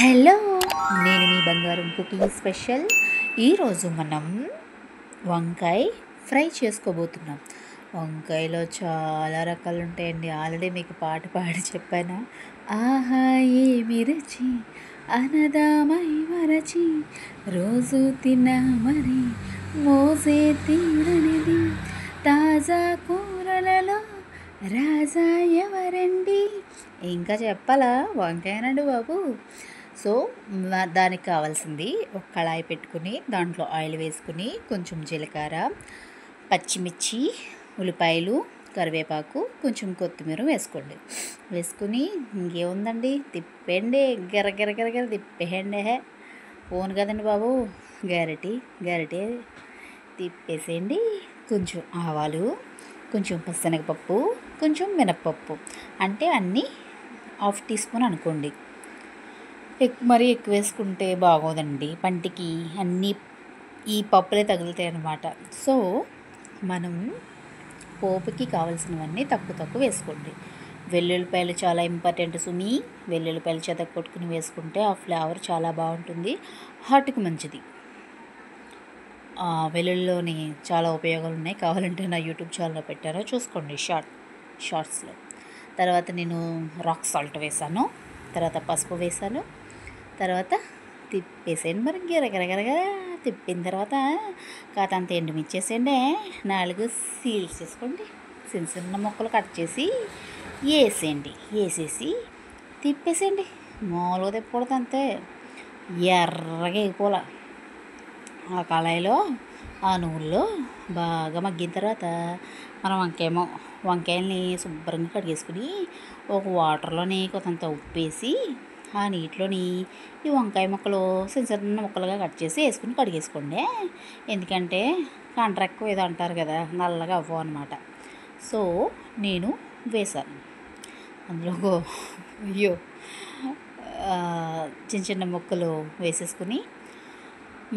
Hello, నేను మీ బంగారం cooking special. ఈరోజు మనం వంకాయ ఫ్రై చేసుకోబోతున్నాం. వంకాయలో చాలా రకాలు ఉంటాయండి. ఆల్రెడీ మీకు పాట పాడి చెప్పాను. ఆహా ఏమి రుచి అనదామై మరచి రోజు తిన్నా మరి మోసే తీరనిది తాజా కూరలలో రాజా ఎవరండి. ఇంకా చెప్పాలా? వంకాయనండి బాబు. సో దానికి కావాల్సింది ఒక కళాయి పెట్టుకుని దాంట్లో ఆయిల్ వేసుకుని కొంచెం జీలకర్ర, పచ్చిమిర్చి, ఉల్లిపాయలు, కరివేపాకు, కొంచెం కొత్తిమీర వేసుకోండి. వేసుకుని ఇంకేముందండి, తిప్పండి, గెర తిప్పేయండి. ఫోన్ కదండి బాబు, గరిటె తిప్పేసేయండి. కొంచెం ఆవాలు, కొంచెం పచ్చనగపప్పు, కొంచెం మినప్పప్పు, అంటే అన్నీ 1/2 టీ స్పూన్ అనుకోండి. మరీ ఎక్కువ వేసుకుంటే బాగోదండి, పంటికి అన్నీ ఈ పప్పులే తగులుతాయి అన్నమాట. సో మనం పోపుకి కావాల్సినవన్నీ తక్కువ వేసుకోండి. వెల్లుల్లిపాయలు చాలా ఇంపార్టెంట్ సుమి. వెల్లుల్లిపాయలు కొట్టుకుని వేసుకుంటే ఆ ఫ్లేవర్ చాలా బాగుంటుంది, హార్ట్కి మంచిది. వెల్లుల్లిలోని చాలా ఉపయోగాలు ఉన్నాయి. కావాలంటే నా యూట్యూబ్ ఛానల్లో పెట్టారో చూసుకోండి, షార్ట్స్లో. తర్వాత నేను రాక్ సాల్ట్ వేసాను, తర్వాత పసుపు వేసాను, తర్వాత తిప్పేసేయండి. మరి గిరగరగరగా తిప్పిన తర్వాత కాతంత ఎండుమిర్చేసేయండి. 4 సీల్స్ వేసుకోండి. చిన్న ముక్కలు కట్ చేసి వేసేసి తిప్పేసేయండి. మామూలుగా తిప్పకూడదు, అంతే. ఎర్రగా అయిపోలా ఆ కళాయిలో, ఆ నూనెలో బాగా మగ్గిన తర్వాత మనం వంకాయల్ని శుభ్రంగా కడిగేసుకుని ఒక వాటర్లోని కొంత ఉప్పు వేసి ఆ నీటిలోని ఈ వంకాయ ముక్కలు చిన్న ముక్కలుగా కట్ చేసి వేసుకుని కడిగేసుకోండి. ఎందుకంటే కంట్రెక్కు ఏదో అంటారు కదా, నల్లగా అవ్వవు అనమాట. సో నేను వేసాను అందులో. చిన్న ముక్కలు వేసేసుకుని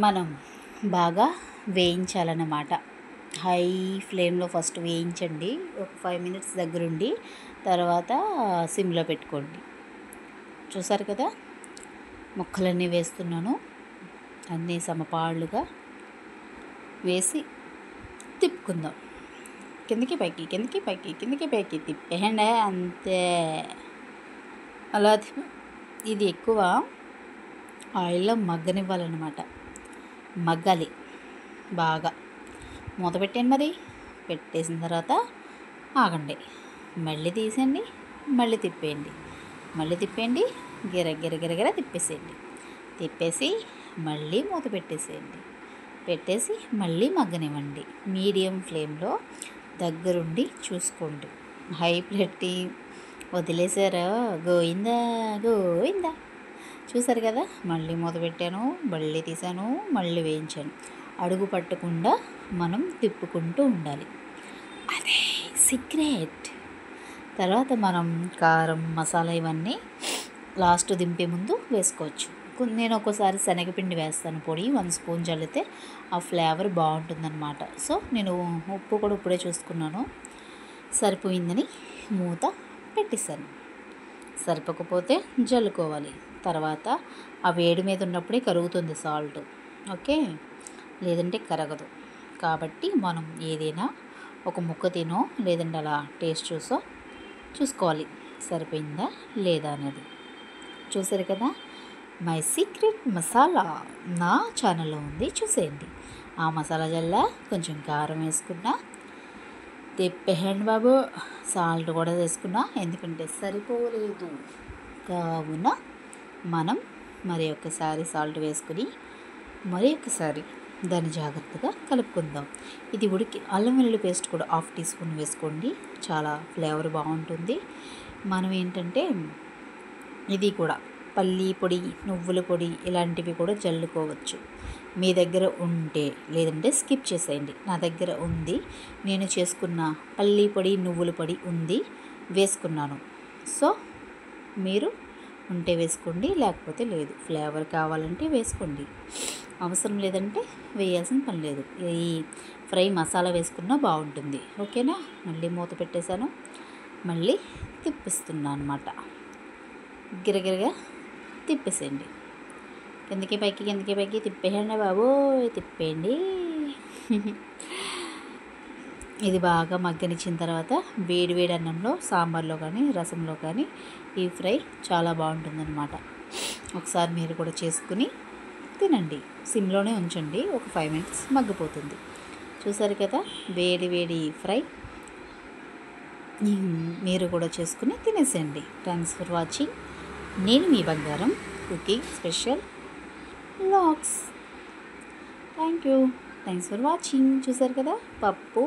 మనం బాగా వేయించాలన్నమాట. హై ఫ్లేమ్లో ఫస్ట్ వేయించండి, ఒక 5 మినిట్స్ దగ్గరుండి, తర్వాత సిమ్లో పెట్టుకోండి. చూసారు కదా, ముక్కలన్నీ వేస్తున్నాను. అన్నీ సమపాళ్ళుగా వేసి తిప్పుకుందాం. కిందకి పైకి తిప్పేయండి, అంతే. అలా ఇది ఎక్కువ ఆయిల్లో మగ్గనివ్వాలన్నమాట. మగ్గాలి బాగా. మూత పెట్టండి. మరి పెట్టేసిన తర్వాత ఆగండి, మళ్ళీ తీసేయండి, మళ్ళీ తిప్పేయండి, గిర తిప్పేసి మళ్ళీ మూత పెట్టేసి మళ్ళీ మగ్గనివ్వండి. మీడియం ఫ్లేమ్లో దగ్గరుండి చూసుకోండి. హై పెట్టి వదిలేసారా గోయిందా. చూసారు కదా, మళ్ళీ మూత పెట్టాను, మళ్ళీ తీసాను, మళ్ళీ వేయించాను. అడుగు పట్టకుండా మనం తిప్పుకుంటూ ఉండాలి, అదే సీక్రెట్. తర్వాత మనం కారం, మసాలా ఇవన్నీ లాస్ట్ దింపే ముందు వేసుకోవచ్చు. నేను ఒక్కోసారి శనగపిండి వేస్తాను, పొడి 1 స్పూన్ చల్లితే ఆ ఫ్లేవర్ బాగుంటుందన్నమాట. సో నేను ఉప్పు కూడా ఇప్పుడే చూసుకున్నాను, సరిపోయిందని మూత పెట్టేశాను. సరిపోకపోతే జల్లుకోవాలి. తర్వాత ఆ వేడి మీద ఉన్నప్పుడే కరుగుతుంది సాల్ట్, ఓకే, లేదంటే కరగదు. కాబట్టి మనం ఏదైనా ఒక ముక్క తినో లేదంటే అలా టేస్ట్ చూసుకోవాలి, సరిపోయిందా లేదా అనేది. చూసారు కదా, మై సీక్రెట్ మసాలా నా ఛానల్లో ఉంది, చూసేయండి. ఆ మసాలా జల్లా కొంచెం కారం వేసుకున్నా, తిప్పేయండి బాబు. సాల్ట్ కూడా వేసుకున్నా, ఎందుకంటే సరిపోలేదు కావున మనం మరి ఒకసారి సాల్ట్ వేసుకుని మరి ఒకసారి దాన్ని జాగ్రత్తగా కలుపుకుందాం. ఇది అల్లం వెల్లుల్లి పేస్ట్ కూడా 1/2 టీ స్పూన్ వేసుకోండి, చాలా ఫ్లేవర్ బాగుంటుంది. మనం ఏంటంటే ఇది కూడా పల్లి పొడి, నువ్వుల పొడి ఇలాంటివి కూడా జల్లుకోవచ్చు మీ దగ్గర ఉంటే, లేదంటే స్కిప్ చేసేయండి. నా దగ్గర ఉంది, నేను చేసుకున్న పల్లి పొడి, నువ్వుల పొడి ఉంది, వేసుకున్నాను. సో మీరు ఉంటే వేసుకోండి, లేకపోతే లేదు. ఫ్లేవర్ కావాలంటే వేసుకోండి, అవసరం లేదంటే వేయాల్సిన పని లేదు. ఈ ఫ్రై మసాలా వేసుకున్నా బాగుంటుంది, ఓకేనా. మళ్ళీ మూత పెట్టేశాను, మళ్ళీ తిప్పిస్తున్నాను అన్నమాట. గిరగిరగా తిప్పేసేయండి. కిందకి పైకి కిందకి పైకి తిప్పేయండి బాబు, తిప్పేయండి. ఇది బాగా మగ్గనిచ్చిన తర్వాత వేడి వేడి అన్నంలో, సాంబార్లో కానీ రసంలో కానీ ఈ ఫ్రై చాలా బాగుంటుందన్నమాట. ఒకసారి మీరు కూడా చేసుకుని తినండి. సిమ్లోనే ఉంచండి, ఒక 5 మినిట్స్ మగ్గిపోతుంది. చూసారు కదా వేడి వేడి ఫ్రై. మీరు కూడా చేసుకుని తినేసేయండి. Thanks for watching. నేను మీ బంగారం cooking special vlogs. Thank you. Thanks for watching. చూసారు కదా పప్పు